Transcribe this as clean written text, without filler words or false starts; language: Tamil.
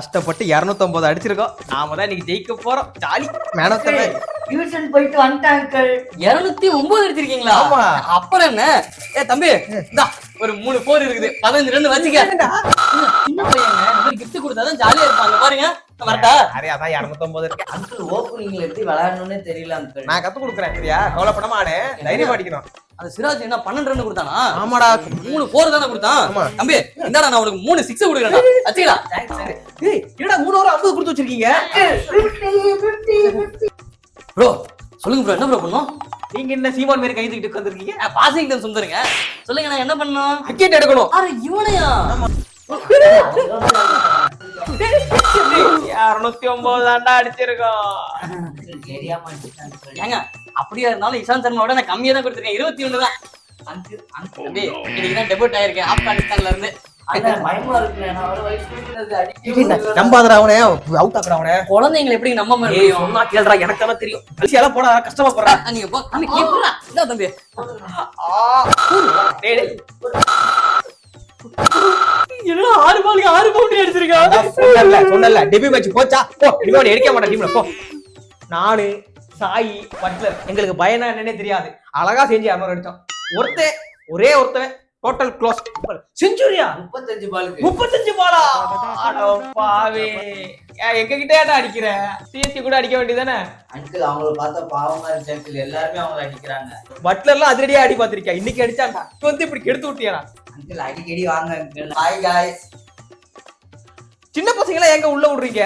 கஷ்டப்பட்டு 250 அடிச்சிருக்கோம். நாம தான் இன்னைக்கு ஜெயிக்க போறோம். ஜாலி மேனத்தவே. டியூஷன் போயிட்டு வந்துட்டேன் அங்கிள். 209 அடிச்சிருக்கீங்களா? ஆமா. அப்புறம் என்ன? தம்பி இந்தா ஒரு 3 4 இருக்குது. 15 ரன் வச்சுக்க. சின்ன பையங்க நம்ம கிஃப்ட் கொடுத்தாதான் ஜாலியா இருப்பாங்க பாருங்க. வரட்டா? அரே அதான் 250 இருக்கு. அங்கிள் ஓப்பனிங்ல எப்படி விளையாடணும்னே தெரியல அங்கிள். நான் கத்து கொடுக்குறேன் சரியா? கவலைப்படாம ஆடு. தைரியமா அடிக்கணும். அந்த சிராஜ் என்ன 12 ரன் கொடுத்தானா? ஆமாடா. 3 4 தானே கொடுத்தான். ஆமா. தம்பி இந்தாடா நான் உனக்கு 3 6 கொடுக்கறேன்டா. அடிச்சீடா. ஏய் என்னடா 3 ஓவர் 50 கொடுத்து வச்சிருக்கீங்க? ப்ரோ சொல்லுங்க ப்ரோ, என்ன ப்ரோ பண்ணோம்? நீங்க என்ன சீமான் மாதிரி கை தூக்கிட்டு உட்கார்ந்திருக்கீங்க? பாசிங்டன் சுந்தருங்க. சொல்லுங்க நான் என்ன பண்ணோம்? விக்கெட் எடுக்கணும். அட இவனையா? 209 தான்டா அடிச்சிருக்கோம். தெரியாம அடிச்சிட்டேன் அங்கிள். ஏங்க அப்படியே இருந்தாலும் இஷாந்த் சர்மாவோட நான் கம்மியா தான் கொடுத்துருக்கேன். 21 தான். அங்கிள் தம்பி இன்னைக்கு தான் டெபியூட் ஆயிருக்கேன் ஆப்கானிஸ்தான்ல இருந்து. அண்ணா பயமா இருக்கு. நான் அவரை வயசு குடிக்கிறது அடிக்க நம்பாதடா அவனே. அவுட் ஆக்குறா அவனே. குழந்தைங்களை எப்படி நம்ப ஏய் முடியும்? சொன்னா கேளுடா, எனக்கு தான தெரியும். கல்சியால போடா, கஷ்டமா போறா. நீங்க போ தம்பி கேக்குறா. இதோ தம்பி. டேய் டேய். என்னடா 6 பாலுக்கு 6 பவுண்டரி அடிச்சிருக்கா? சொன்னல டெபியூ மேட்ச் போச்சா? போ இனிமே உன்னை எடுக்க மாட்டேன் டீம்ல போ. நானு சாயி பட்லர் எங்களுக்கு பயனா என்னன்னே தெரியாது. அழகா செஞ்சு 200 அடிச்சோம். ஒரே ஒருத்தன் டோட்டல் க்ளோஸ் செஞ்சுரியா 35 பாலுக்கு 35 பாலா. அட பாவே. எங்க கிட்ட ஏன்டா அடிக்கிற? சிஎஸ்சி கூட அடிக்க வேண்டியதானே? அங்கிள் அவங்கள பார்த்தா பாவமா இருக்கு அங்கிள். எல்லாருமே அவங்கள அடிக்கிறாங்க. பட்லர்லாம் அதிரடியா அடி பார்த்திருக்கியா? இன்னைக்கு அடிச்சான்டா. வந்து இப்படி கெடுத்து விட்டியாடா. அங்கிள் அடிக்கடி வாங்க அங்கிள். Hi guys. சின்ன பசங்களா எங்க உள்ள விடுறீங்க?